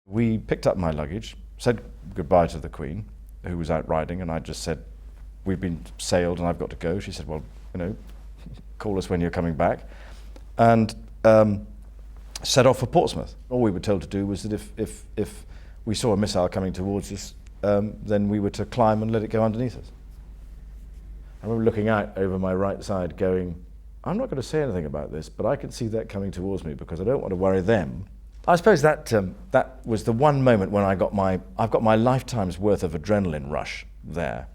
We picked up my luggage, said goodbye to the Queen, who was out riding, and I just said, we've been sailed and I've got to go. She said, well, call us when you're coming back. And set off for Portsmouth. All we were told to do was that if we saw a missile coming towards us, then we were to climb and let it go underneath us. I remember looking out over my right side going, I'm not going to say anything about this, but I can see that coming towards me because I don't want to worry them. I suppose that was the one moment when I've got my lifetime's worth of adrenaline rush there.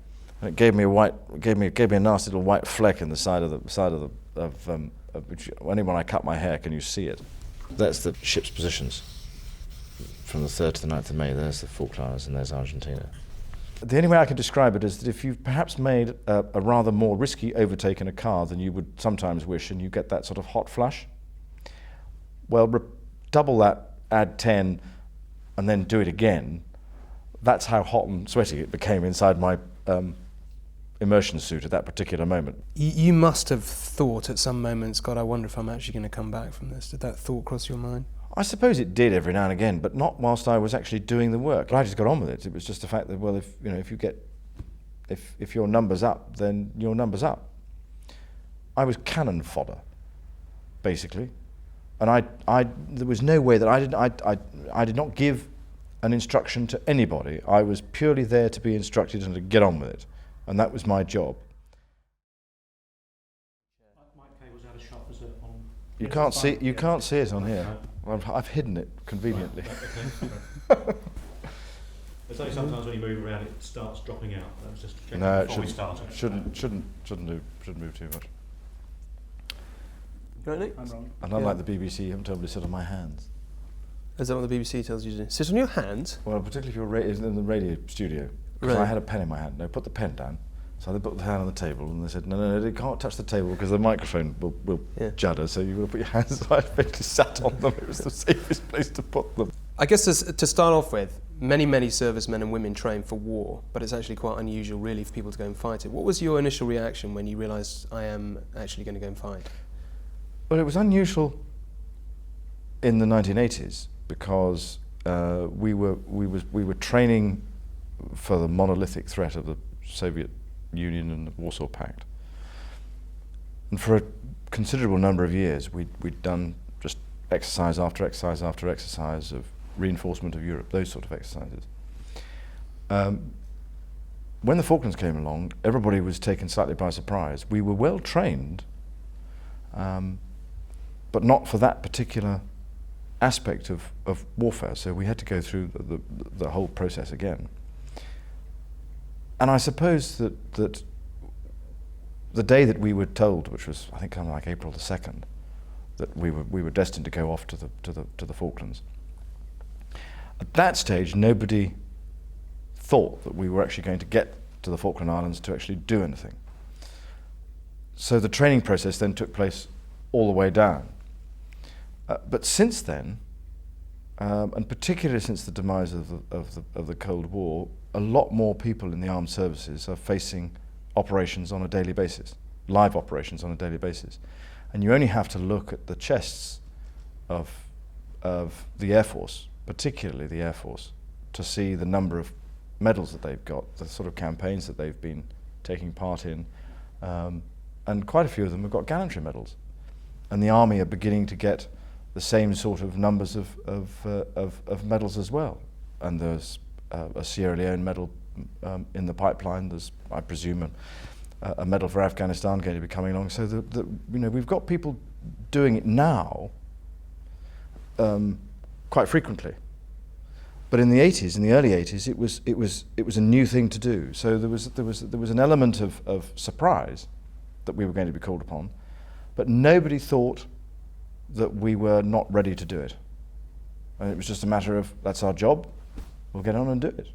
And it gave me a nasty little white fleck in the side of which only when I cut my hair can you see it. That's the ship's positions from the 3rd to the 9th of May. There's the Falklands and there's Argentina. The only way I can describe it is that if you've perhaps made a rather more risky overtake in a car than you would sometimes wish, and you get that sort of hot flush, well, double that, add 10, and then do it again. That's how hot and sweaty it became inside my immersion suit at that particular moment. You must have thought at some moments, God, I wonder if I'm actually going to come back from this. Did that thought cross your mind? I suppose it did every now and again, but not whilst I was actually doing the work. I just got on with it. It was just the fact that, well, if your number's up, then your number's up. I was cannon fodder, basically, and there was no way that I did not give an instruction to anybody. I was purely there to be instructed and to get on with it, and that was my job. You can't see it on here. I've hidden it conveniently. They say sometimes when you move around, it starts dropping out. That was just checking no, before we started. Shouldn't move too much. Right, Nick? I'm wrong. And unlike the BBC, you haven't told me to sit on my hands. Is that what the BBC tells you to do? Sit on your hands? Well, particularly if you're in the radio studio. Because I had a pen in my hand. No, put the pen down. So they put the hand on the table and they said, no, you can't touch the table because the microphone will judder, so you've got to put your hands. So I basically sat on them. It was the safest place to put them. I guess to start off with, many servicemen and women train for war, but it's actually quite unusual really for people to go and fight it. What was your initial reaction when you realised I am actually going to go and fight? Well, it was unusual in the 1980s because we were training for the monolithic threat of the Soviet Union and the Warsaw Pact. And for a considerable number of years, we'd done just exercise after exercise after exercise of reinforcement of Europe, those sort of exercises. When the Falklands came along, everybody was taken slightly by surprise. We were well trained, but not for that particular aspect of warfare, so we had to go through the whole process again. And I suppose that the day that we were told, which was I think kind of like April the 2nd, that we were destined to go off to the Falklands. At that stage, nobody thought that we were actually going to get to the Falkland Islands to actually do anything. So the training process then took place all the way down. But since then, and particularly since the demise of the Cold War, a lot more people in the armed services are facing operations on a daily basis, live operations on a daily basis. And you only have to look at the chests of the Air Force, particularly the Air Force, to see the number of medals that they've got, the sort of campaigns that they've been taking part in. And quite a few of them have got gallantry medals. And the Army are beginning to get the same sort of numbers of medals as well. And there's a Sierra Leone medal in the pipeline. There's, I presume, a medal for Afghanistan going to be coming along. So we've got people doing it now quite frequently. But in the early 80s, it was a new thing to do. So there was an element of surprise that we were going to be called upon, but nobody thought that we were not ready to do it. And it was just a matter of, that's our job, we'll get on and do it.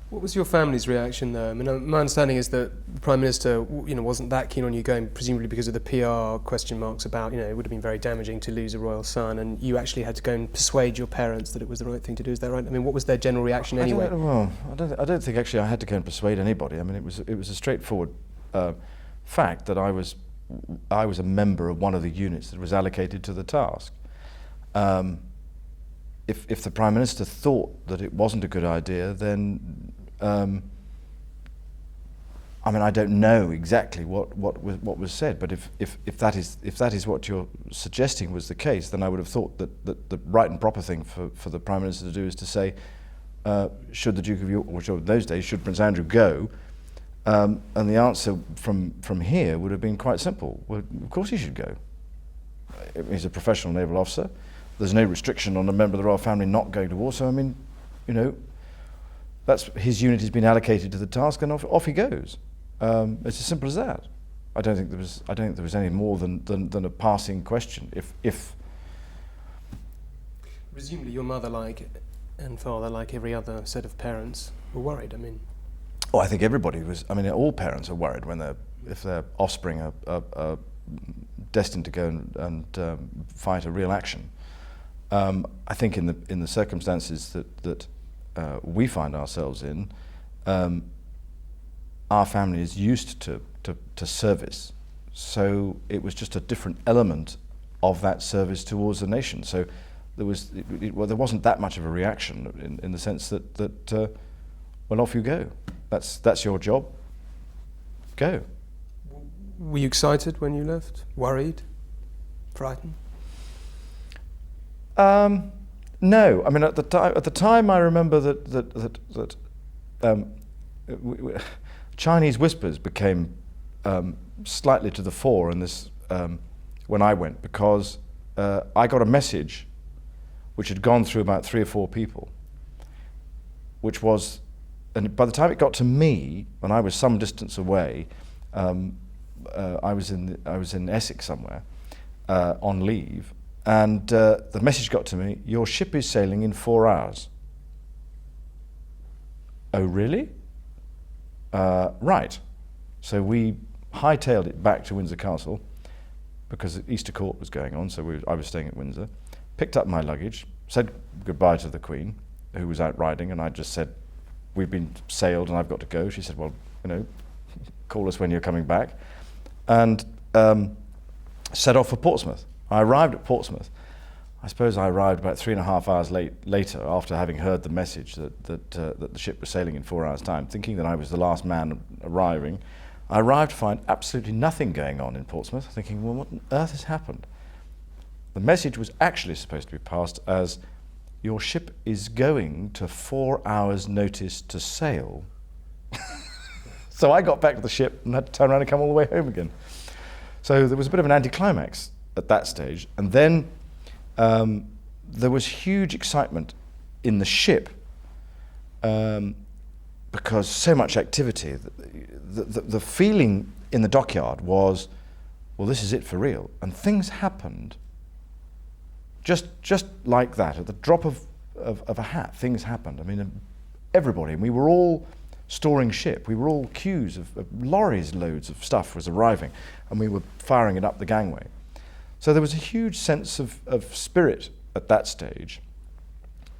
What was your family's reaction though? I mean, my understanding is that the Prime Minister, wasn't that keen on you going, presumably because of the PR question marks about, it would have been very damaging to lose a royal son, and you actually had to go and persuade your parents that it was the right thing to do. Is that right? I mean, what was their general reaction anyway? I don't think actually I had to go and persuade anybody. I mean, it was a straightforward fact that I was a member of one of the units that was allocated to the task. if the Prime Minister thought that it wasn't a good idea, then I mean, I don't know exactly what was said, but if that is what you're suggesting was the case, then I would have thought that the right and proper thing for the Prime Minister to do is to say, should the Duke of York, which in those days, should Prince Andrew go? And the answer from here would have been quite simple. Well, of course he should go. He's a professional naval officer. There's no restriction on a member of the royal family not going to war. So I mean, you know, that's his unit has been allocated to the task, and off he goes. It's as simple as that. I don't think there was any more than a passing question. If presumably your mother, and father, like every other set of parents, were worried. I mean, oh, I think everybody was. I mean, all parents are worried if their offspring are destined to go and fight a real action. I think in the circumstances that we find ourselves in, our family is used to service, so it was just a different element of that service towards the nation. So there wasn't that much of a reaction in the sense that well, off you go. That's your job. Go. Were you excited when you left? Worried? Frightened? No. I mean, at the time, I remember that Chinese whispers became slightly to the fore in this when I went, because I got a message which had gone through about 3 or 4 people, which was, and by the time it got to me, when I was some distance away, I was in Essex somewhere on leave, and the message got to me: your ship is sailing in 4 hours. Oh, really? Right. So we hightailed it back to Windsor Castle because Easter Court was going on, so I was staying at Windsor, picked up my luggage, said goodbye to the Queen, who was out riding, and I just said, we've been sailed and I've got to go. She said, well, you know, call us when you're coming back, and set off for Portsmouth. I arrived at Portsmouth. I suppose I arrived about 3.5 hours later, after having heard the message that the ship was sailing in 4 hours' time, thinking that I was the last man arriving. I arrived to find absolutely nothing going on in Portsmouth, thinking, well, what on earth has happened? The message was actually supposed to be passed as, your ship is going to 4 hours' notice to sail. So I got back to the ship and had to turn around and come all the way home again. So there was a bit of an anticlimax at that stage, and then there was huge excitement in the ship because so much activity. The feeling in the dockyard was, well, this is it for real. And things happened just like that. At the drop of a hat, things happened. I mean, everybody, and we were all storing ship. We were all queues of lorries loads of stuff was arriving, and we were firing it up the gangway. So there was a huge sense of spirit at that stage.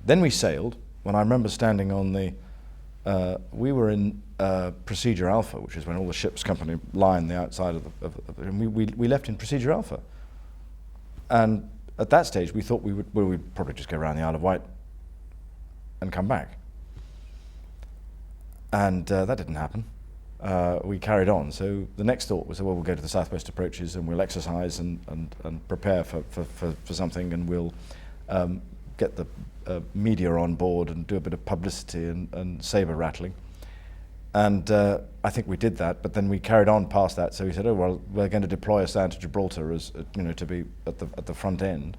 Then we sailed. When I remember standing on we were in Procedure Alpha, which is when all the ship's company line the outside and we left in Procedure Alpha. And at that stage, we thought we'd probably just go around the Isle of Wight and come back. And that didn't happen. We carried on. So the next thought was, well, we'll go to the southwest approaches and we'll exercise and prepare for something, and we'll get the media on board and do a bit of publicity and sabre rattling. And I think we did that, but then we carried on past that. So we said, oh, well, we're going to deploy us down to Gibraltar as, you know, to be at the front end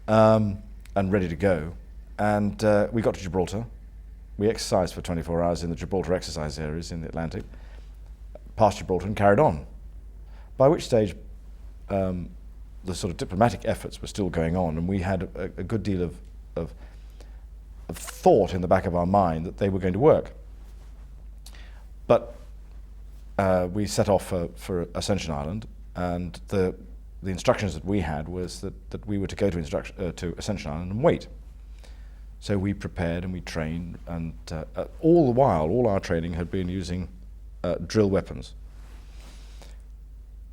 and ready to go. And we got to Gibraltar. We exercised for 24 hours in the Gibraltar exercise areas in the Atlantic, past Gibraltar, and carried on. By which stage, the sort of diplomatic efforts were still going on, and we had a good deal of thought in the back of our mind that they were going to work. But we set off for Ascension Island, and the instructions that we had was that we were to go to Ascension Island and wait. So we prepared and we trained, and all the while, all our training had been using drill weapons.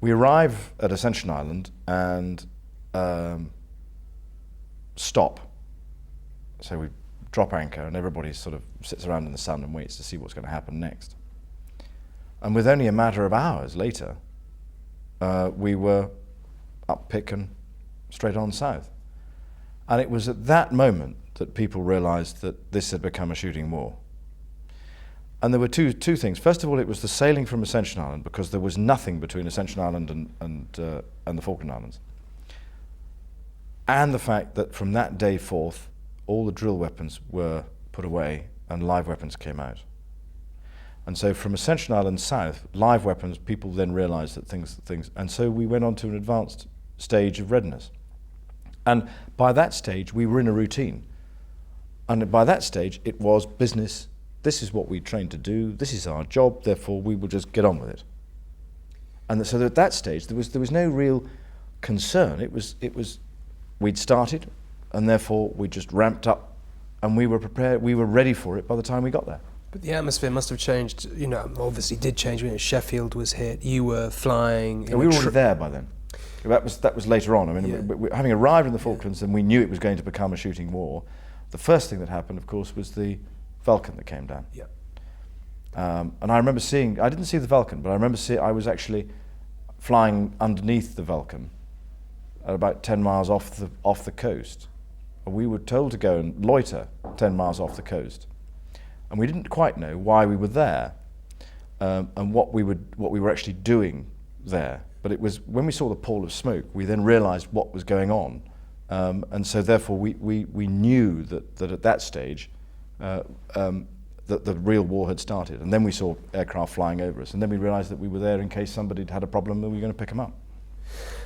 We arrive at Ascension Island and stop. So we drop anchor and everybody sort of sits around in the sun and waits to see what's going to happen next. And with only a matter of hours later, we were up Pick and straight on south. And it was at that moment that people realized that this had become a shooting war. And there were two things. First of all, it was the sailing from Ascension Island, because there was nothing between Ascension Island and the Falkland Islands. And the fact that from that day forth, all the drill weapons were put away and live weapons came out. And so from Ascension Island south, live weapons, people then realized that things, and so we went on to an advanced stage of readiness. And by that stage, we were in a routine. And by that stage, it was business. This is what we trained to do. This is our job. Therefore, we will just get on with it. And so at that stage, there was no real concern. It was we'd started, and therefore we just ramped up, and we were prepared. We were ready for it by the time we got there. But the atmosphere must have changed. You know, obviously did change when Sheffield was hit. You were flying. Yeah, we were already there by then. That was later on. I mean, Yeah. having arrived in the Falklands, and we knew it was going to become a shooting war. The first thing that happened, of course, was the Falcon that came down. Yeah. And I remember seeing, I didn't see the Falcon, but I remember I was actually flying underneath the Falcon at about 10 miles off the coast. And we were told to go and loiter 10 miles off the coast. And we didn't quite know why we were there, and what we were actually doing there. But it was when we saw the pall of smoke, we then realized what was going on. And so therefore we knew that at that stage, that the real war had started. And then we saw aircraft flying over us, and then we realized that we were there in case somebody had a problem and we were going to pick them up.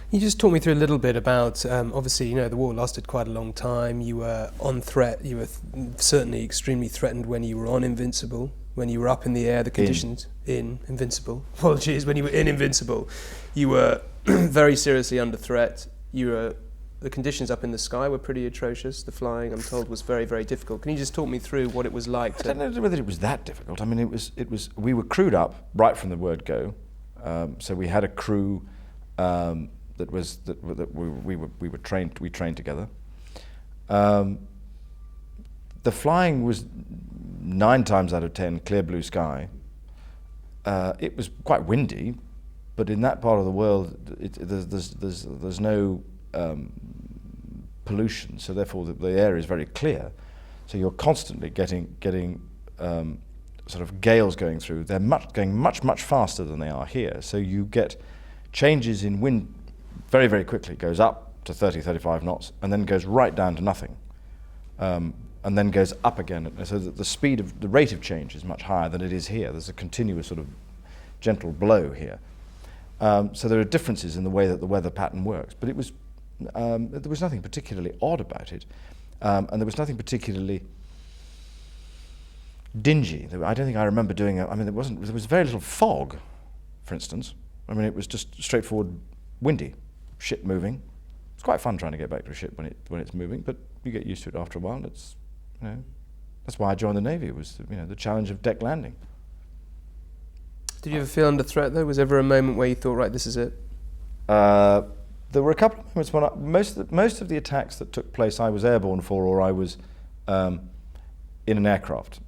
You just talk me through a little bit about, obviously, you know, the war lasted quite a long time. You were on threat. You were certainly extremely threatened when you were on Invincible, when you were up in the air, the conditions in Invincible. Apologies, when you were in Invincible. You were very seriously under threat. The conditions up in the sky were pretty atrocious. The flying, I'm told, was very, very difficult. Can you just talk me through what it was like? I don't know whether it was that difficult. I mean, it was. We were crewed up right from the word go. So we had a crew that we were trained. We trained together. The flying was 9 times out of 10 clear blue sky. It was quite windy, but in that part of the world, there's no pollution, so therefore the air is very clear. So you're constantly getting sort of gales going through. They're going much faster than they are here. So you get changes in wind very, very quickly. It goes up to 30, 35 knots, and then goes right down to nothing, and then goes up again. So that the rate of change is much higher than it is here. There's a continuous sort of gentle blow here. So there are differences in the way that the weather pattern works. But it was there was nothing particularly odd about it, and there was nothing particularly dingy. I don't think I remember doing there was very little fog, for instance. I mean, it was just straightforward windy, ship moving. It's quite fun trying to get back to a ship when it's moving, but you get used to it after a while. It's, you know, that's why I joined the Navy, was, you know, the challenge of deck landing. Did you ever feel under threat though? Was there ever a moment where you thought, right, this is it? There were a couple of moments when most of the attacks that took place I was airborne for, or I was in an aircraft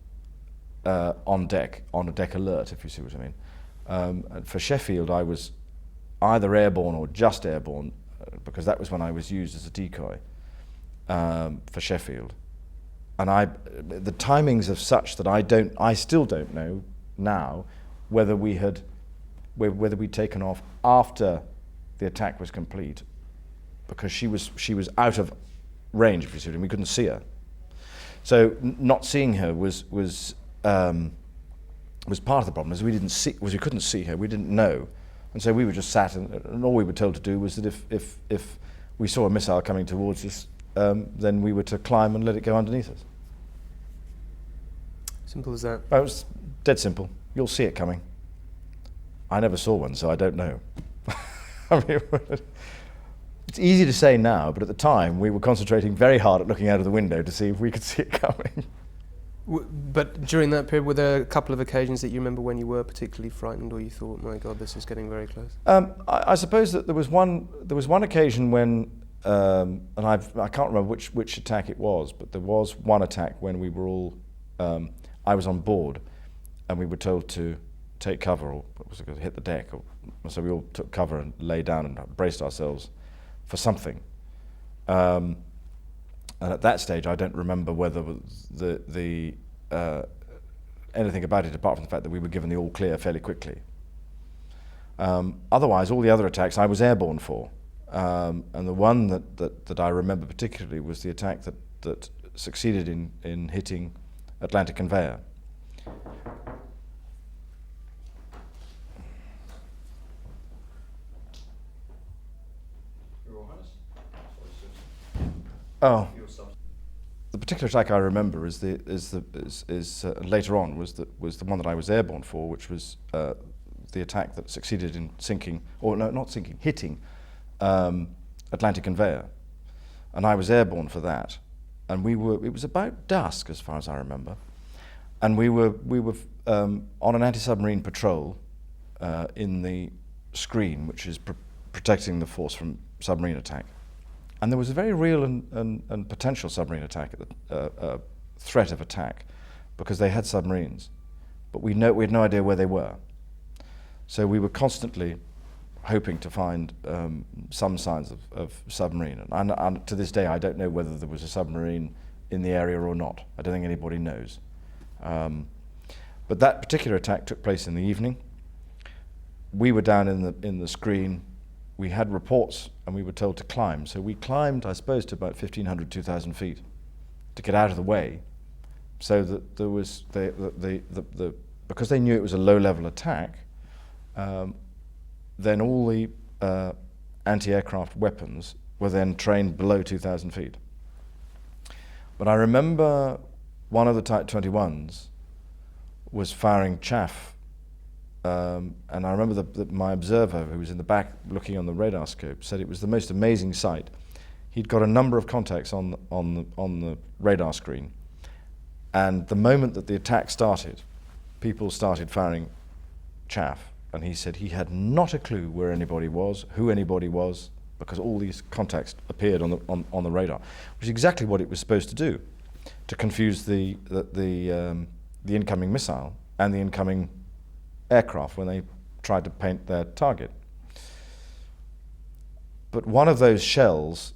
on deck, on a deck alert, if you see what I mean. For Sheffield, I was either airborne or just airborne, because that was when I was used as a decoy for Sheffield. And the timings are such that I still don't know now whether we'd taken off after the attack was complete, because she was out of range, if you see what I mean. We couldn't see her. So not seeing her was part of the problem. As we couldn't see her, we didn't know, and so we were just sat, and all we were told to do was that if we saw a missile coming towards us, then we were to climb and let it go underneath us. Simple as that. It was dead simple. You'll see it coming. I never saw one, so I don't know. I mean, it's easy to say now, but at the time we were concentrating very hard at looking out of the window to see if we could see it coming. But during that period, were there a couple of occasions that you remember when you were particularly frightened, or you thought, my God, this is getting very close? I suppose that there was one occasion when and I can't remember which attack it was, but there was one attack when we were all, I was on board, and we were told to take cover, or was it going to hit the deck, so we all took cover and lay down and braced ourselves for something. And at that stage, I don't remember whether anything about it apart from the fact that we were given the all clear fairly quickly. Otherwise, all the other attacks I was airborne for. And the one that I remember particularly was the attack that succeeded in hitting Atlantic Conveyor. Oh, the particular attack I remember is later on was the one that I was airborne for, which was the attack that succeeded in sinking, or no, not sinking, hitting Atlantic Conveyor, and I was airborne for that, and it was about dusk as far as I remember, and we were on an anti-submarine patrol in the screen, which is protecting the force from submarine attack. And there was a very real and potential submarine attack, threat of attack, because they had submarines, but we had no idea where they were. So we were constantly hoping to find some signs of submarine. And to this day, I don't know whether there was a submarine in the area or not. I don't think anybody knows. But that particular attack took place in the evening. We were down in the screen. We had reports, and we were told to climb. So we climbed, I suppose, to about 1,500, 2,000 feet to get out of the way, so that there was because they knew it was a low-level attack. Then all the anti-aircraft weapons were then trained below 2,000 feet. But I remember one of the Type 21s was firing chaff. And I remember that my observer, who was in the back looking on the radar scope, said it was the most amazing sight. He'd got a number of contacts on the radar screen, and the moment that the attack started, people started firing chaff, and he said he had not a clue where anybody was, who anybody was, because all these contacts appeared on the radar, which is exactly what it was supposed to do, to confuse the incoming missile and the incoming aircraft when they tried to paint their target. But one of those shells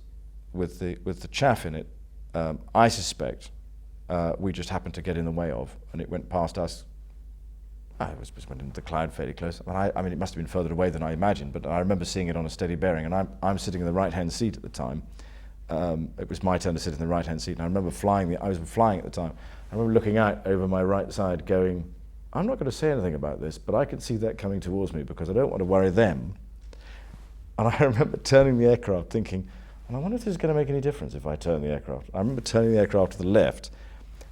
with the chaff in it, I suspect we just happened to get in the way of, and it went past us. It went into the cloud fairly close. I mean, it must have been further away than I imagined, but I remember seeing it on a steady bearing, and I'm sitting in the right-hand seat at the time. It was my turn to sit in the right-hand seat, and I remember I was flying at the time. I remember looking out over my right side going, I'm not going to say anything about this, but I can see that coming towards me because I don't want to worry them. And I remember turning the aircraft thinking, and I wonder if this is going to make any difference if I turn the aircraft. I remember turning the aircraft to the left,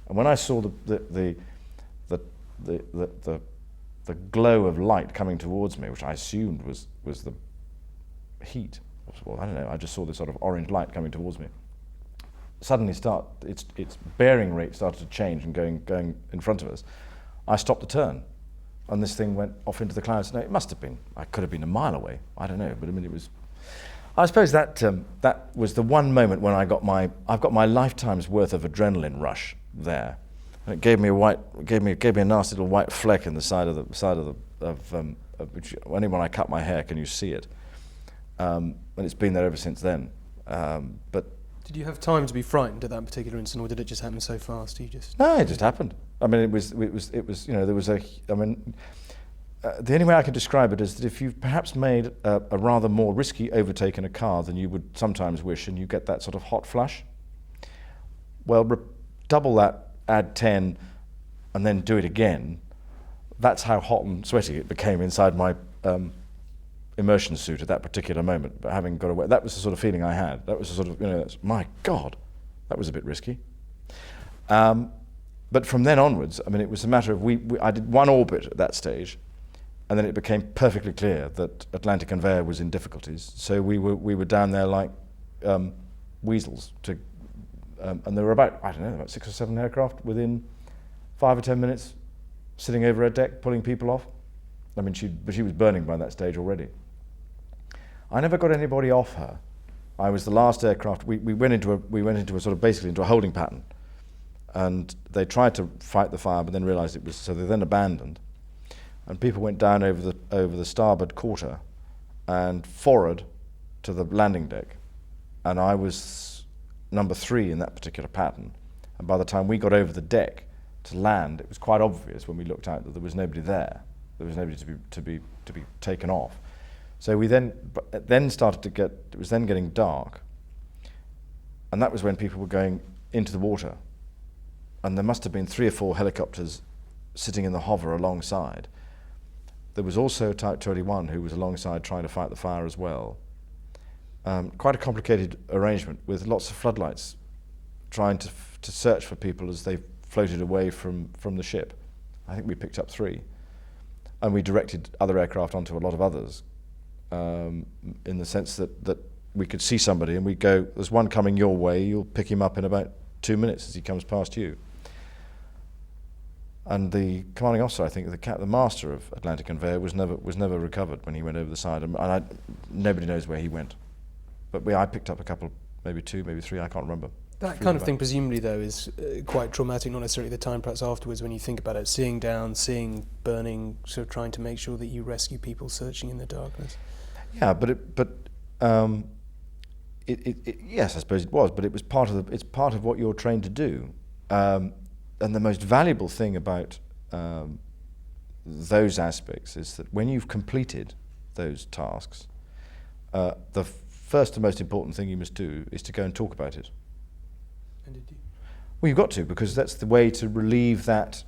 and when I saw the glow of light coming towards me, which I assumed was the heat, well, I don't know, I just saw this sort of orange light coming towards me. Suddenly its bearing rate started to change and going in front of us. I stopped the turn, and this thing went off into the clouds. No, it must have been. I could have been a mile away. I don't know, but I mean, it was. I suppose that was the one moment when I've got my lifetime's worth of adrenaline rush there, and it gave me a nasty little white fleck in the side of which only when I cut my hair can you see it, and it's been there ever since then. But did you have time to be frightened at that particular incident, or did it just happen so fast? No, it just happened. I mean, it was there was the only way I can describe it is that if you've perhaps made a rather more risky overtake in a car than you would sometimes wish, and you get that sort of hot flush, well, double that, add 10, and then do it again. That's how hot and sweaty it became inside my immersion suit at that particular moment. But having got away, that was the sort of feeling I had. That was the sort of, my God, that was a bit risky. But from then onwards, I mean, it was a matter of I did one orbit at that stage, and then it became perfectly clear that Atlantic Conveyor was in difficulties. So we were down there like weasels and there were about 6 or 7 aircraft within 5 or 10 minutes, sitting over her deck, pulling people off. I mean, she was burning by that stage already. I never got anybody off her. I was the last aircraft. We went into a sort of basically into a holding pattern, and they tried to fight the fire, but then realised it was, so they then abandoned, and people went down over the starboard quarter and forward to the landing deck, and I was number 3 in that particular pattern. And by the time we got over the deck to land, it was quite obvious when we looked out that there was nobody there. There was nobody to be taken off. So we then started to get. It was then getting dark, and that was when people were going into the water. And there must have been 3 or 4 helicopters sitting in the hover alongside. There was also Type 21 who was alongside trying to fight the fire as well. Quite a complicated arrangement with lots of floodlights trying to search for people as they floated away from the ship. I think we picked up 3. And we directed other aircraft onto a lot of others, in the sense that we could see somebody and we'd go, there's one coming your way, you'll pick him up in about 2 minutes as he comes past you. And the commanding officer, I think, the master of Atlantic Conveyor was never recovered when he went over the side, and nobody knows where he went. But I picked up a couple, maybe 2, maybe 3, I can't remember. That kind of thing, presumably, though, is quite traumatic, not necessarily the time perhaps afterwards when you think about it, seeing down, seeing burning, sort of trying to make sure that you rescue people searching in the darkness. Yeah, yes, I suppose it was, but it was it's part of what you're trained to do. And the most valuable thing about those aspects is that when you've completed those tasks, the first and most important thing you must do is to go and talk about it. And did you? Well, you've got to, because that's the way to relieve that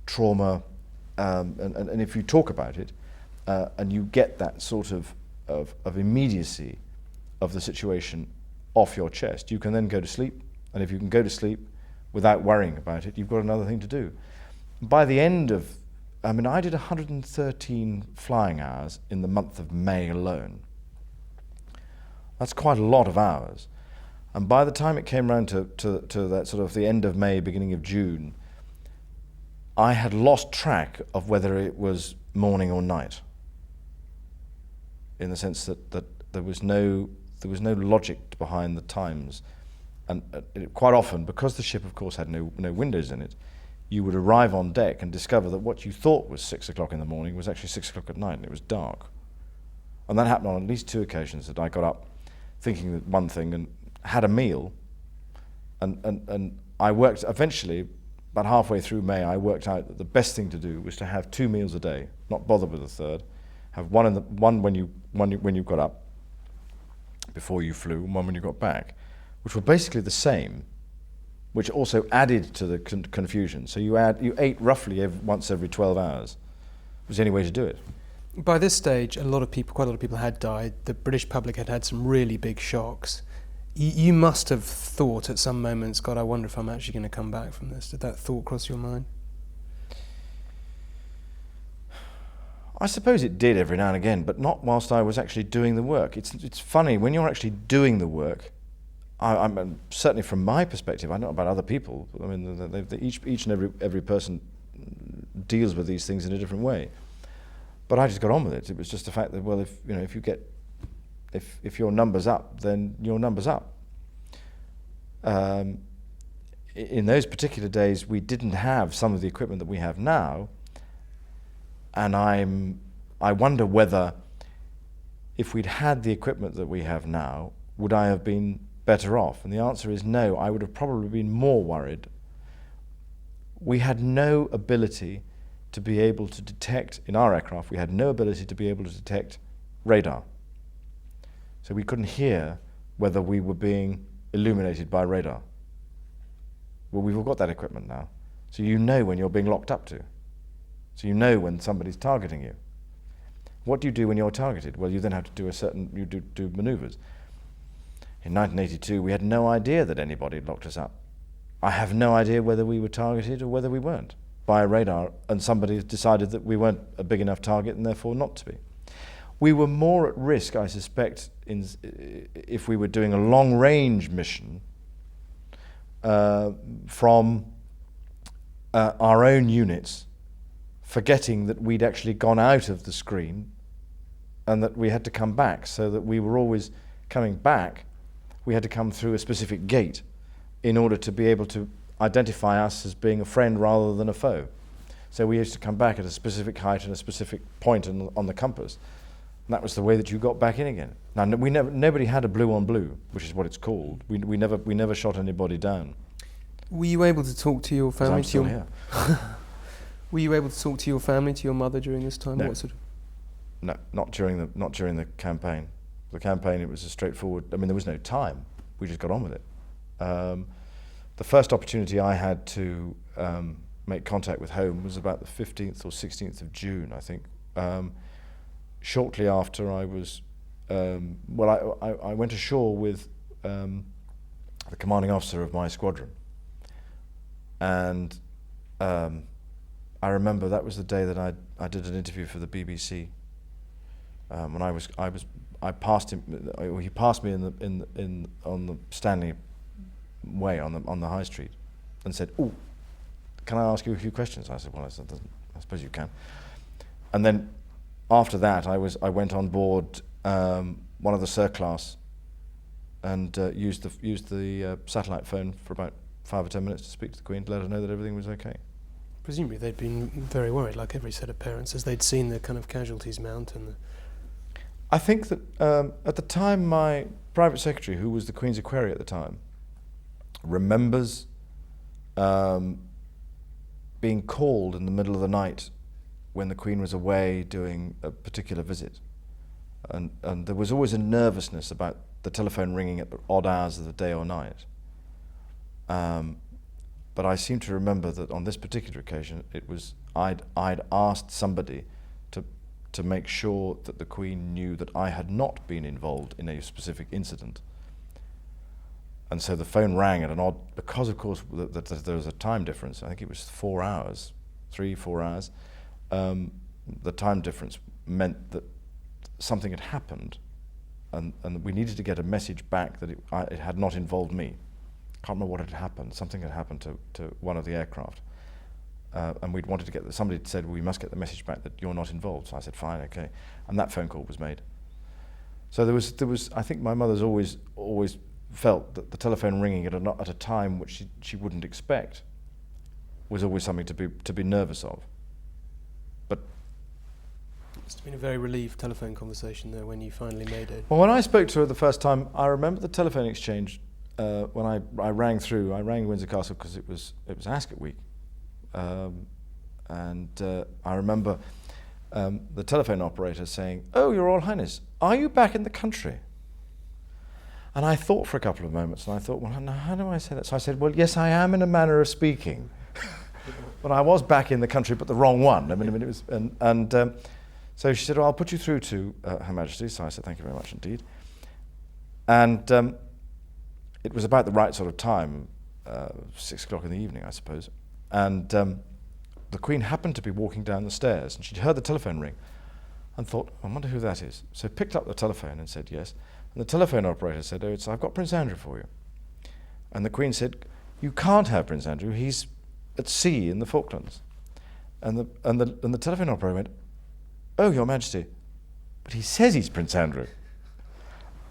trauma. And if you talk about it, and you get that sort of immediacy of the situation off your chest, you can then go to sleep. And if you can go to sleep without worrying about it, you've got another thing to do. By the end of, I did 113 flying hours in the month of May alone. That's quite a lot of hours. And by the time it came around to that sort of the end of May, beginning of June, I had lost track of whether it was morning or night, in the sense that there was no logic behind the times. And quite often, because the ship, of course, had no windows in it, you would arrive on deck and discover that what you thought was 6 o'clock in the morning was actually 6 o'clock at night, and it was dark. And that happened on at least 2 occasions, that I got up thinking that one thing and had a meal, and I worked, eventually, about halfway through May, I worked out that the best thing to do was to have 2 meals a day, not bother with a third. Have one when you got up, before you flew, and one when you got back, which were basically the same, which also added to the confusion. So you ate roughly once every 12 hours. It was the only way to do it. By this stage, quite a lot of people had died. The British public had some really big shocks. You must have thought at some moments, God, I wonder if I'm actually going to come back from this. Did that thought cross your mind? I suppose it did every now and again, but not whilst I was actually doing the work. It's funny, when you're actually doing the work, I'm certainly from my perspective, I don't know about other people, I mean, each and every person deals with these things in a different way. But I just got on with it. It was just the fact that, well, if your number's up, then your number's up. In those particular days, we didn't have some of the equipment that we have now, and I wonder whether, if we'd had the equipment that we have now, would I have been better off? And the answer is no. I would have probably been more worried. We had no ability to be able to detect, in our aircraft, we had no ability to be able to detect radar. So we couldn't hear whether we were being illuminated by radar. Well, we've all got that equipment now. So you know when you're being locked up to. So you know when somebody's targeting you. What do you do when you're targeted? Well, you then have to do do maneuvers. In 1982, we had no idea that anybody had locked us up. I have no idea whether we were targeted or whether we weren't by a radar, and somebody decided that we weren't a big enough target and therefore not to be. We were more at risk, I suspect, if we were doing a long-range mission from our own units, forgetting that we'd actually gone out of the screen and that we had to come back, so that we were always coming back, we had to come through a specific gate in order to be able to identify us as being a friend rather than a foe. So we used to come back at a specific height and a specific point on the compass. And that was the way that you got back in again. Now, nobody had a blue on blue, which is what it's called. We never shot anybody down. Were you able to talk to your family? I'm still here. Were you able to talk to your family, to your mother during this time? No. What sort of? No, not during the campaign. The campaign, it was a straightforward. I mean, there was no time. We just got on with it. The first opportunity I had to make contact with home was about the 15th or 16th of June, I think. Shortly after I was, I went ashore with the commanding officer of my squadron, and I remember that was the day that I did an interview for the BBC. When I passed him. He passed me on the Stanley Way on the High Street, and said, "Oh, can I ask you a few questions?" I said, "Well, I suppose you can." And then after that, I went on board one of the Sir class and used the satellite phone for about 5 or 10 minutes to speak to the Queen to let her know that everything was okay. Presumably they'd been very worried, like every set of parents, as they'd seen the kind of casualties mount and the... I think that at the time, my private secretary, who was the Queen's equerry at the time, remembers being called in the middle of the night when the Queen was away doing a particular visit. And there was always a nervousness about the telephone ringing at the odd hours of the day or night. But I seem to remember that on this particular occasion, it was I'd asked somebody to make sure that the Queen knew that I had not been involved in a specific incident. And so the phone rang at an odd, because of course there was a time difference. I think it was 4 hours, 3-4 hours. The time difference meant that something had happened, and we needed to get a message back that it had not involved me. Can't remember what had happened. Something had happened to one of the aircraft. And we'd wanted to get, somebody said, "We must get the message back that you're not involved." So I said, "Fine, okay." And that phone call was made. So there was. I think my mother's always felt that the telephone ringing at a time which she wouldn't expect was always something to be nervous of. But It must have been a very relieved telephone conversation there when you finally made it. well, when I spoke to her the first time, I remember the telephone exchange when I rang through. I rang Windsor Castle because it was Ascot week. I remember the telephone operator saying, "Oh, Your Royal Highness, are you back in the country?" And I thought for a couple of moments, and I thought, well, how do I say that? So I said, "Well, yes, I am in a manner of speaking." But I was back in the country, but the wrong one. I mean it was, so she said, "Well, I'll put you through to Her Majesty." So I said, "Thank you very much indeed." And it was about the right sort of time, 6 o'clock in the evening, I suppose. And the Queen happened to be walking down the stairs, and she'd heard the telephone ring and thought, "I wonder who that is." So picked up the telephone and said yes. And the telephone operator said, "Oh, I've got Prince Andrew for you." And the Queen said, "You can't have Prince Andrew. He's at sea in the Falklands." And the telephone operator went, "Oh, Your Majesty, but he says he's Prince Andrew."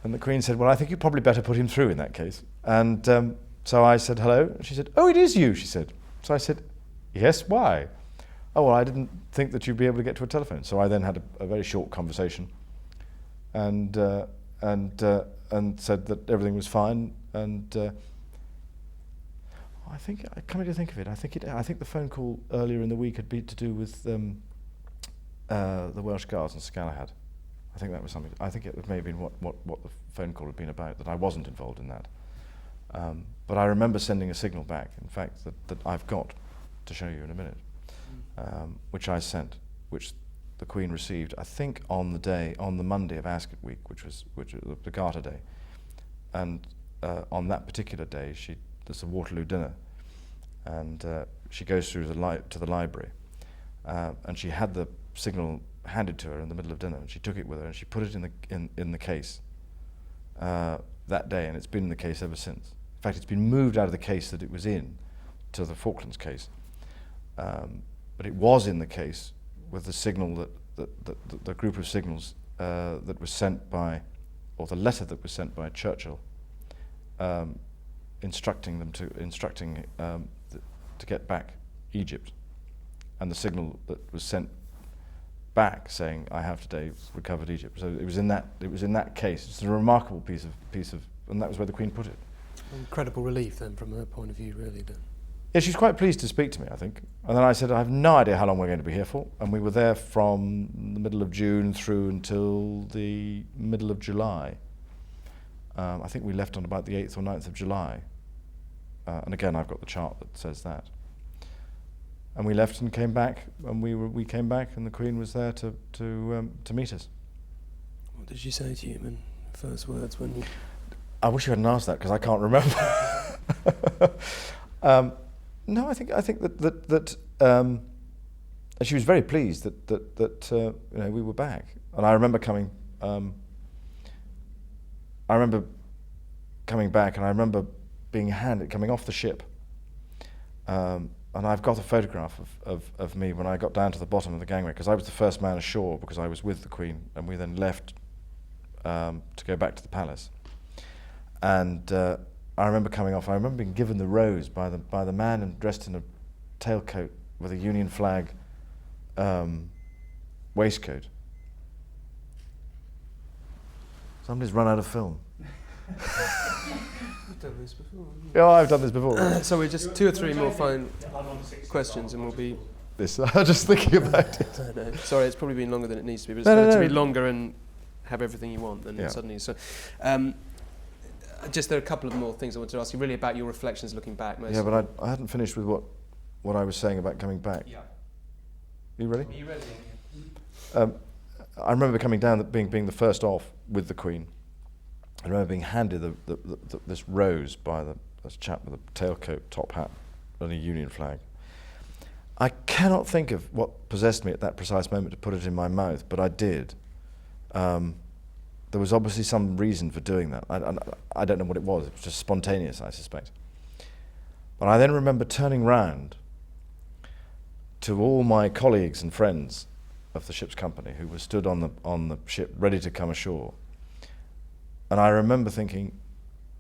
And the Queen said, "Well, I think you probably better put him through in that case." And so I said, "Hello." And she said, "Oh, it is you," she said. So I said, "Yes, why?" "Oh, well, I didn't think that you'd be able to get to a telephone." So I then had a very short conversation and said that everything was fine. And I think, coming to think of it, I think the phone call earlier in the week had been to do with the Welsh Guards and Sir Galahad. I think that was something. I think it may have been what the phone call had been about, that I wasn't involved in that. But I remember sending a signal back, in fact, that I've got to show you in a minute, which I sent, which the Queen received, I think, on the Monday of Ascot week, which was the Garter Day. And on that particular day, there's a Waterloo dinner, and she goes through to the library, and she had the signal handed to her in the middle of dinner, and she took it with her and she put it in the case that day, and it's been in the case ever since. In fact, it's been moved out of the case that it was in to the Falklands case, but it was in the case with the signal that the group of signals that was sent by or the letter that was sent by Churchill, instructing to get back Egypt, and the signal that was sent back saying, "I have today recovered Egypt." So it was in that case. It's a remarkable piece of, and that was where the Queen put it. Incredible relief then, from her point of view, really. Then. Yeah, she's quite pleased to speak to me, I think. And then I said, "I have no idea how long we're going to be here for." And we were there from the middle of June through until the middle of July. I think we left on about the 8th or 9th of July. And again, I've got the chart that says that. And we left and came back, and we came back, and the Queen was there to meet us. What did she say to you in first words when you? I wish you hadn't asked that, because I can't remember. No, I think that she was very pleased that we were back, and I remember coming. I remember coming back, and I remember coming off the ship. And I've got a photograph of me when I got down to the bottom of the gangway, because I was the first man ashore, because I was with the Queen, and we then left to go back to the palace. And I remember coming off. I remember being given the rose by the man dressed in a tailcoat with a Union flag waistcoat. Somebody's run out of film. You've done this before. Yeah, I've done this before. So we're just 2 or 3 more final questions, and we'll be. This. I was just thinking about it. I know. Sorry, it's probably been longer than it needs to be, but it's No, better no. to be longer and have everything you want than suddenly. So, just there are a couple of more things I want to ask you, really about your reflections looking back. Yeah, but I hadn't finished with what I was saying about coming back. Yeah. You ready? Are you ready? I remember coming down, being the first off with the Queen. I remember being handed this rose by this chap with a tailcoat, top hat, and a Union flag. I cannot think of what possessed me at that precise moment to put it in my mouth, but I did. There was obviously some reason for doing that. I don't know what it was. It was just spontaneous, I suspect. But I then remember turning round to all my colleagues and friends of the ship's company who were stood on the ship ready to come ashore. And I remember thinking,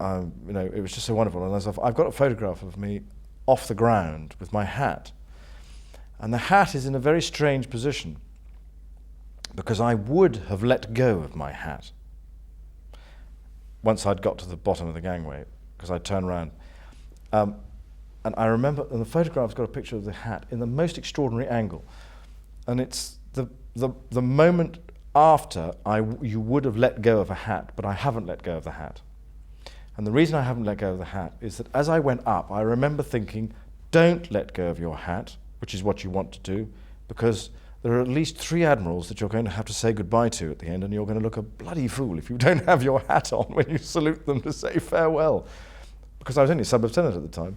it was just so wonderful. And I've got a photograph of me off the ground with my hat. And the hat is in a very strange position, because I would have let go of my hat once I'd got to the bottom of the gangway, because I turned around. And I remember, and the photograph's got a picture of the hat in the most extraordinary angle. And it's the moment after you would have let go of a hat, but I haven't let go of the hat. And the reason I haven't let go of the hat is that as I went up, I remember thinking, don't let go of your hat, which is what you want to do, because there are at least 3 admirals that you're going to have to say goodbye to at the end, and you're going to look a bloody fool if you don't have your hat on when you salute them to say farewell. Because I was only a sub-lieutenant at the time.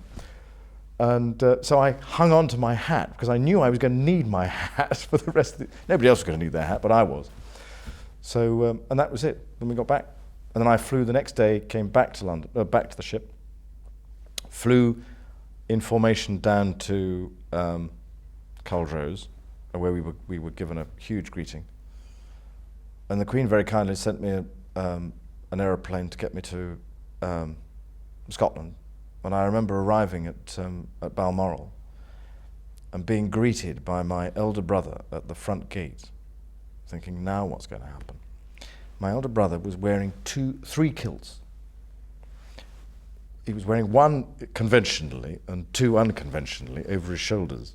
And so I hung on to my hat, because I knew I was going to need my hat for the rest of the... Nobody else was going to need their hat, but I was. So, and that was it. Then we got back. And then I flew the next day, came back to London, back to the ship, flew in formation down to Culdrose, where we were given a huge greeting. And the Queen very kindly sent me an aeroplane to get me to Scotland. And I remember arriving at Balmoral and being greeted by my elder brother at the front gate, thinking, now what's going to happen? My elder brother was wearing 3 kilts. He was wearing 1 conventionally and 2 unconventionally over his shoulders,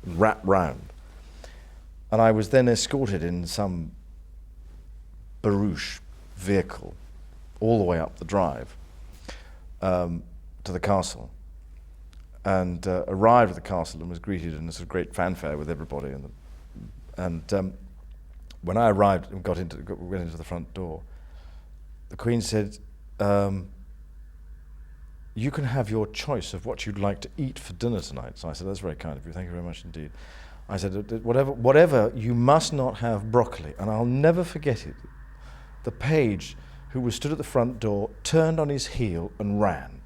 wrapped round. And I was then escorted in some barouche vehicle all the way up the drive to the castle, and arrived at the castle and was greeted in a sort of great fanfare with everybody. And when I arrived and went into the front door, the Queen said, you can have your choice of what you'd like to eat for dinner tonight. So I said, that's very kind of you, thank you very much indeed. I said, whatever, you must not have broccoli. And I'll never forget it. The page who was stood at the front door turned on his heel and ran.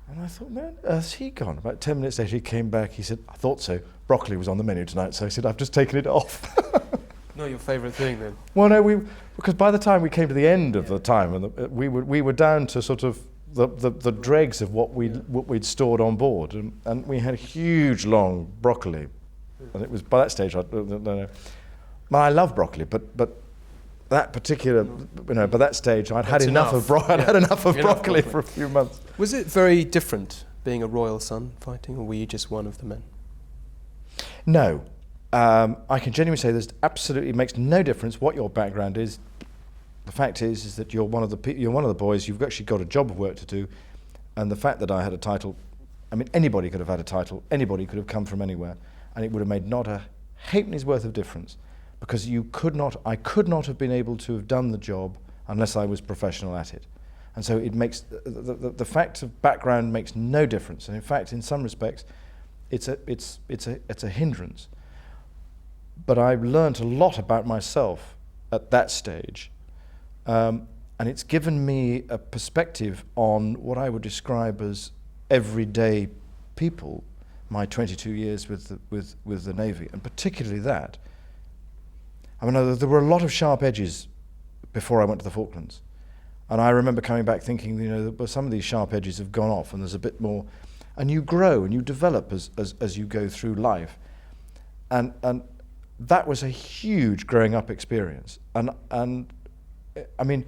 And I thought, where on earth's he gone? About 10 minutes later he came back, he said, I thought so, broccoli was on the menu tonight. So I said, I've just taken it off. Not your favourite thing then? Well, no, because by the time we came to the end of the time, and we were down to sort of the dregs of what we'd stored on board, and we had huge long broccoli, and it was by that stage Well, I love broccoli, but that particular, by that stage I'd had enough of broccoli for a few months. Was it very different being a royal son fighting, or were you just one of the men? No. I can genuinely say this absolutely makes no difference what your background is. The fact is that you're one of the boys. You've actually got a job of work to do, and the fact that I had a title, I mean, anybody could have had a title. Anybody could have come from anywhere, and it would have made not a halfpenny's worth of difference, because I could not have been able to have done the job unless I was professional at it. And so it makes the fact of background makes no difference. And in fact, in some respects, it's a hindrance. But I learnt a lot about myself at that stage, and it's given me a perspective on what I would describe as everyday people. My 22 years with the Navy, and particularly that. I mean, there were a lot of sharp edges before I went to the Falklands, and I remember coming back thinking, well, some of these sharp edges have gone off, and there's a bit more, and you grow and you develop as you go through life, and that was a huge growing up experience, and I mean,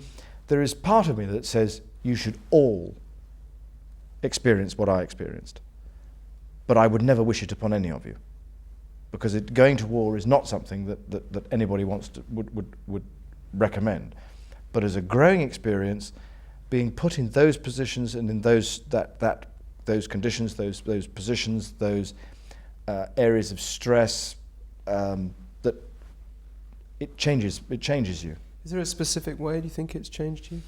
there is part of me that says you should all experience what I experienced, but I would never wish it upon any of you, because going to war is not something that anybody would recommend. But as a growing experience, being put in those positions and in those conditions, those positions, those areas of stress, that it changes you. Is there a specific way do you think it's changed you?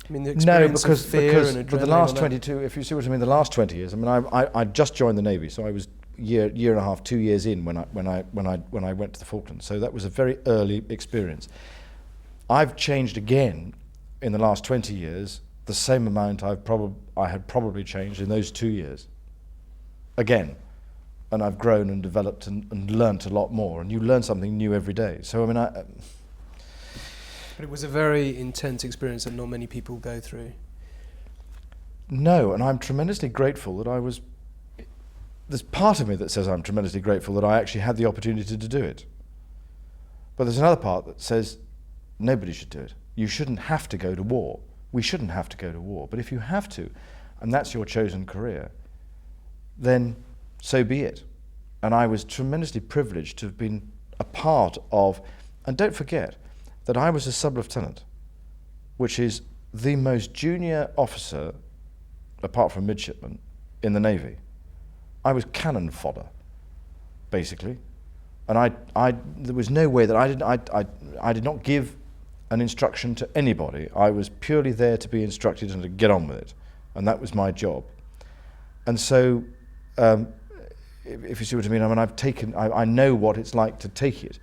I mean, the experience of fear and adrenaline. For the last 22, if you see what I mean, the last 20 years. I mean, I just joined the Navy, so I was year and a half, 2 years in when I went to the Falklands. So that was a very early experience. I've changed again in the last 20 years, the same amount I had probably changed in those 2 years. Again, and I've grown and developed and learnt a lot more. And you learn something new every day. So I mean, But it was a very intense experience that not many people go through. No, and I'm tremendously grateful that there's part of me that says I'm tremendously grateful that I actually had the opportunity to do it. But there's another part that says nobody should do it. You shouldn't have to go to war. We shouldn't have to go to war. But if you have to, and that's your chosen career, then so be it. And I was tremendously privileged to have been a part of, and don't forget, that I was a sub-lieutenant, which is the most junior officer, apart from midshipman, in the Navy. I was cannon fodder, basically, and there was no way that I did not give an instruction to anybody. I was purely there to be instructed and to get on with it, and that was my job. And so, if you see what I mean, I know what it's like to take it,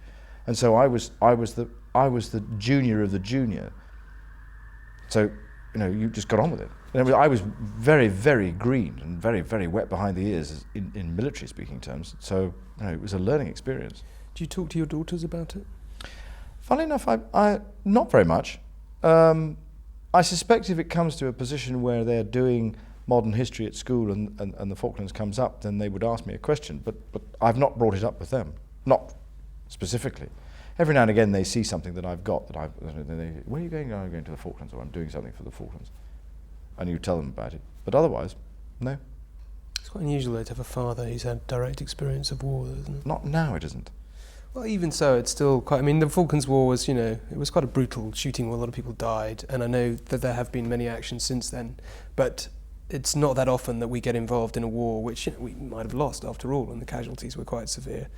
and so I was the junior of the junior. So, you just got on with it. And I was very, very green and very, very wet behind the ears in military speaking terms. So, it was a learning experience. Do you talk to your daughters about it? Funnily enough, I not very much. I suspect if it comes to a position where they're doing modern history at school and the Falklands comes up, then they would ask me a question. But I've not brought it up with them, not specifically. Every now and again they see something that I've got where are you going? I'm going to the Falklands, or I'm doing something for the Falklands. And you tell them about it. But otherwise, no. It's quite unusual though to have a father who's had direct experience of war, isn't it? Not now, it isn't. Well, even so, it's still quite, the Falklands War was, it was quite a brutal shooting where a lot of people died, and I know that there have been many actions since then, but it's not that often that we get involved in a war which we might have lost after all, and the casualties were quite severe.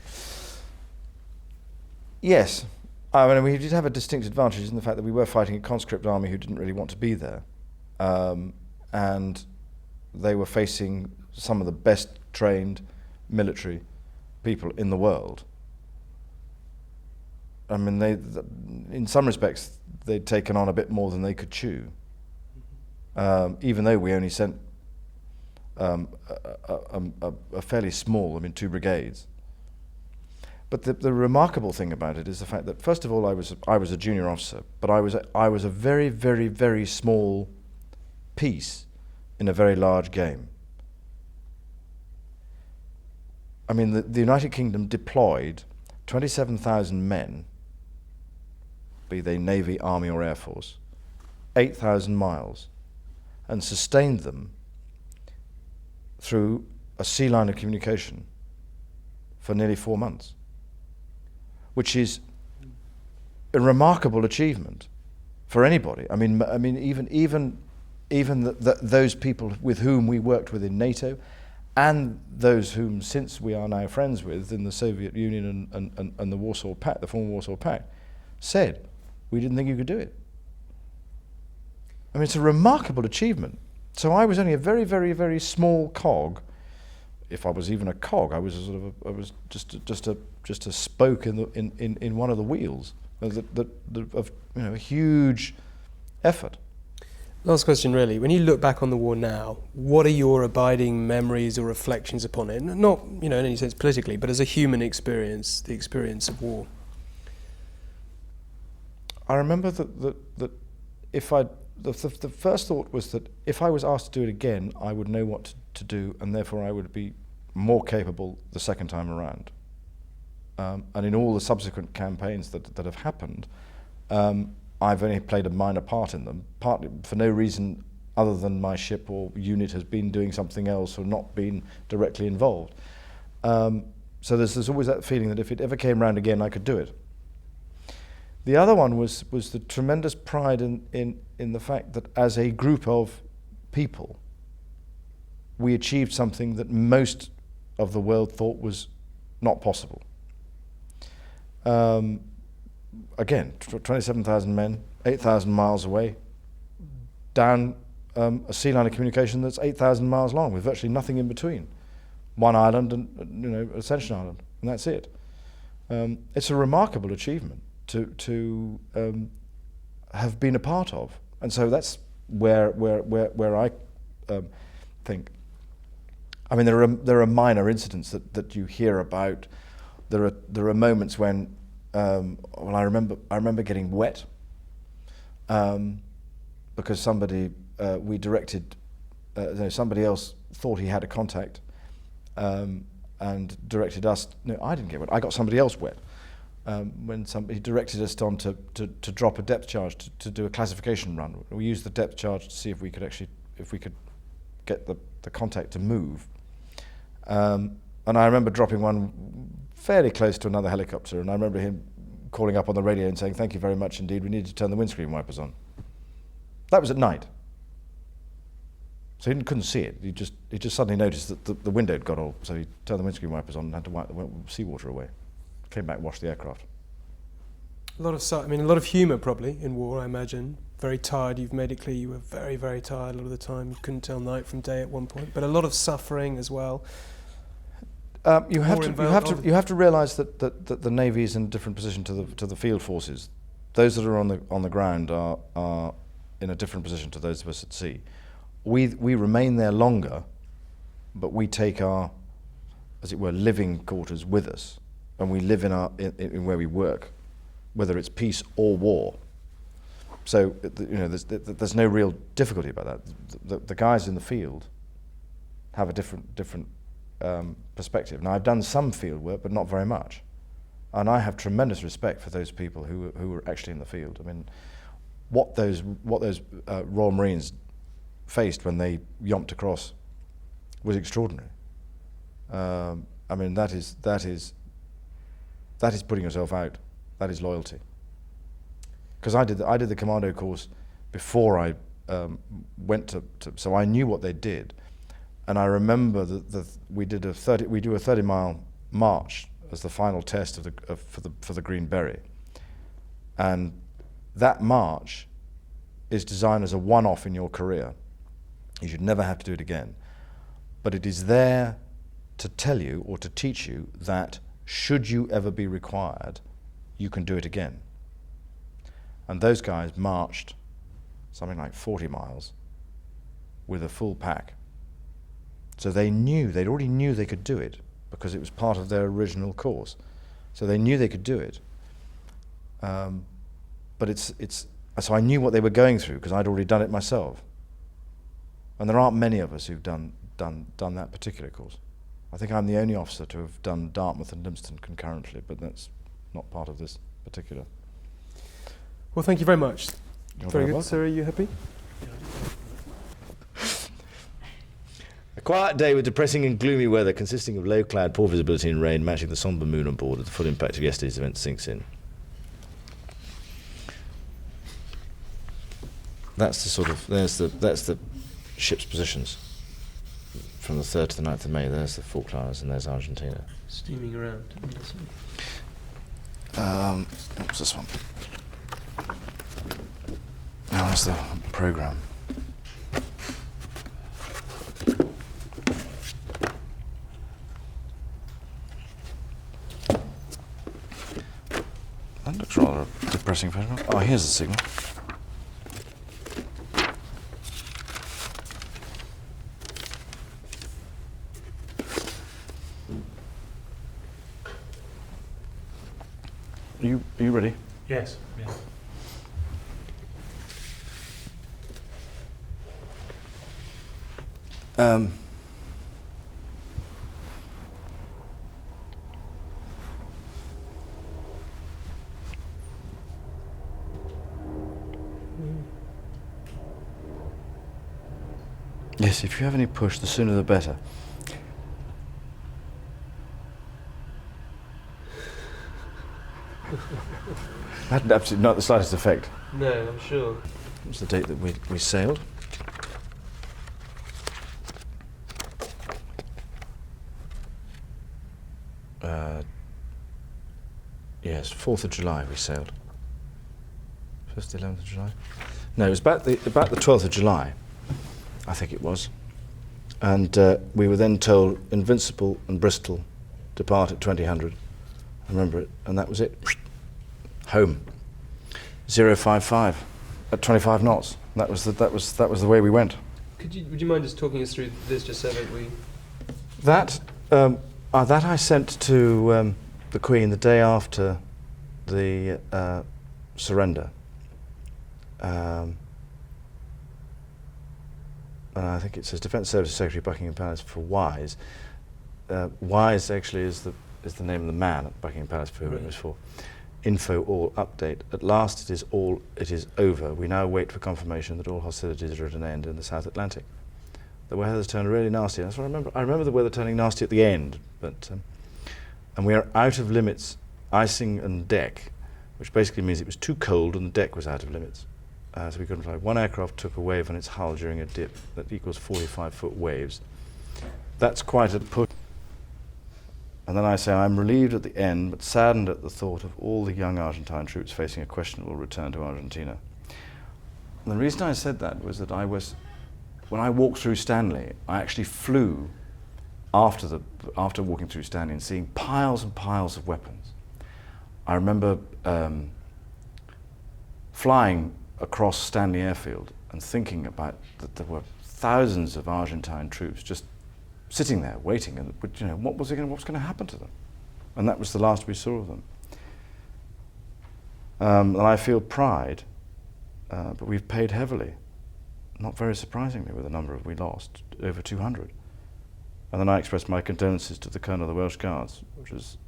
Yes. We did have a distinct advantage in the fact that we were fighting a conscript army who didn't really want to be there. And they were facing some of the best trained military people in the world. In some respects, they'd taken on a bit more than they could chew. Even though we only sent a fairly small, 2 brigades. But the remarkable thing about it is the fact that, first of all, I was a junior officer, but I was a very, very, very small piece in a very large game. I mean, the United Kingdom deployed 27,000 men, be they Navy, Army or Air Force, 8,000 miles, and sustained them through a sea line of communication for nearly 4 months, which is a remarkable achievement for anybody. I mean, even those people with whom we worked with in NATO, and those whom since we are now friends with in the Soviet Union and the Warsaw Pact, the former Warsaw Pact, said, we didn't think you could do it. I mean, it's a remarkable achievement. So I was only a very, very, very small cog. If I was even a cog, I was just a spoke in one of the wheels of a huge effort. Last question, really. When you look back on the war now, what are your abiding memories or reflections upon it? Not, in any sense politically, but as a human experience, the experience of war. I remember that if the first thought was that if I was asked to do it again, I would know what to do, and therefore I would be more capable the second time around. And in all the subsequent campaigns that have happened, I've only played a minor part in them, partly for no reason other than my ship or unit has been doing something else or not been directly involved. So there's always that feeling that if it ever came round again, I could do it. The other one was the tremendous pride in the fact that as a group of people, we achieved something that most of the world thought was not possible. Again, 27,000 men, 8,000 miles away, down a sea line of communication that's 8,000 miles long with virtually nothing in between. One island and Ascension Island, and that's it. It's a remarkable achievement to have been a part of, and so that's where I think. I mean, there are minor incidents that you hear about. There are moments when I remember getting wet because somebody we directed somebody else thought he had a contact and directed us. No, I didn't get wet. I got somebody else wet. When somebody directed us on to drop a depth charge to do a classification run. We used the depth charge to see if we could get the contact to move. And I remember dropping one fairly close to another helicopter, and I remember him calling up on the radio and saying, "Thank you very much indeed, we need to turn the windscreen wipers on." That was at night. So he couldn't see it. He just suddenly noticed that the window had got all, so he turned the windscreen wipers on and had to wipe the seawater away. Came back, washed the aircraft. A lot of humour probably in war, I imagine. Very tired. You've made it clear you were very, very tired a lot of the time. You couldn't tell night from day at one point, but a lot of suffering as well. You have to realise that the Navy is in a different position to the field forces. Those that are on the ground are in a different position to those of us at sea. We remain there longer, but we take our, as it were, living quarters with us, and we live in where we work, whether it's peace or war. So there's no real difficulty about that. The guys in the field have a different perspective. Now, I've done some field work, but not very much, and I have tremendous respect for those people who were actually in the field. I mean, what those Royal Marines faced when they yomped across was extraordinary. I mean, that is putting yourself out. That is loyalty. Because I did the commando course before I went to, so I knew what they did, and I remember that we do a 30-mile march as the final test for the Green Beret, and that march is designed as a one-off in your career. You should never have to do it again, but it is there to tell you or to teach you that should you ever be required, you can do it again. And those guys marched something like 40 miles with a full pack. So they already knew they could do it because it was part of their original course. So they knew they could do it. But so I knew what they were going through because I'd already done it myself. And there aren't many of us who've done that particular course. I think I'm the only officer to have done Dartmouth and Lympstone concurrently, but that's not part of this particular. Well, thank you very much. You're very very good. welcome. Sir, are you happy? A quiet day with depressing and gloomy weather consisting of low cloud, poor visibility and rain matching the sombre moon on board as the full impact of yesterday's event sinks in. That's the sort of, that's the ship's positions from the 3rd to the 9th of May. There's the Falklands and there's Argentina. Steaming around. What's this one? Now that's the programme. That looks rather a depressing photograph. Oh, here's the signal. Are you ready? Yes. Yeah. Yes, if you have any push, the sooner the better. That had absolutely not the slightest effect. No, I'm sure. It was the date that we sailed. Yes, 4th of July we sailed. 1st, 11th of July? No, it was about the 12th of July, I think it was. And we were then told Invincible and Bristol depart at 2000. I remember it, and that was it. Home. 055 at 25 knots. That was the way we went. Would you mind just talking us through this, just so that we? That I sent to the Queen the day after the surrender. And I think it says Defence Services Secretary, Buckingham Palace for Wise. Wise actually is the name of the man at Buckingham Palace for whom it was for. Info all update. At last it is over. We now wait for confirmation that all hostilities are at an end in the South Atlantic. The weather's turned really nasty. That's what I remember. I remember the weather turning nasty at the end, but and we are out of limits, icing and deck, which basically means it was too cold and the deck was out of limits. So we couldn't fly. One aircraft took a wave on its hull during a dip that equals 45-foot waves. That's quite a push. And then I say, I'm relieved at the end, but saddened at the thought of all the young Argentine troops facing a questionable return to Argentina. And the reason I said that was that when I walked through Stanley, I actually flew after walking through Stanley and seeing piles and piles of weapons. I remember flying across Stanley Airfield and thinking about that there were thousands of Argentine troops just sitting there waiting, and what was going to happen to them? And that was the last we saw of them. And I feel pride, but we've paid heavily, not very surprisingly, with the number we lost, over 200. And then I expressed my condolences to the Colonel of the Welsh Guards, which was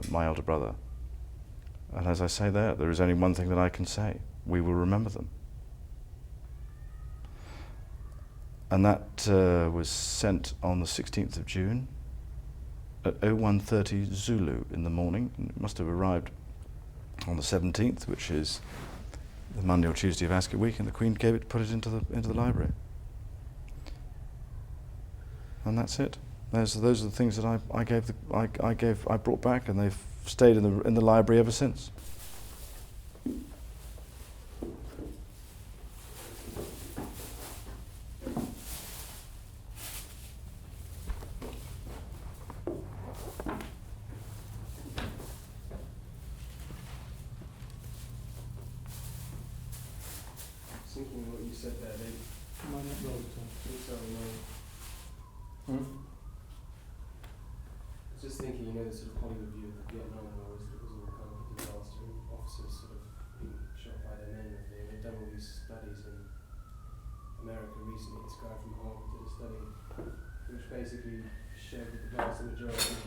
my elder brother. And as I say there is only one thing that I can say: we will remember them. And that was sent on the 16th of June at 01:30 Zulu in the morning. And it must have arrived on the 17th, which is the Monday or Tuesday of Ascot Week, and the Queen put it into the library. And that's it. Those are the things that I brought back, and they've stayed in the library ever since. Thinking what you said there, they might not roll. Just thinking, you know, the sort of Hollywood view of the Vietnam War is that it was all kind of a disaster and officers sort of being shot by their men and everything. They've done all these studies in America recently. This guy from Harvard did a study which basically showed that the vast majority of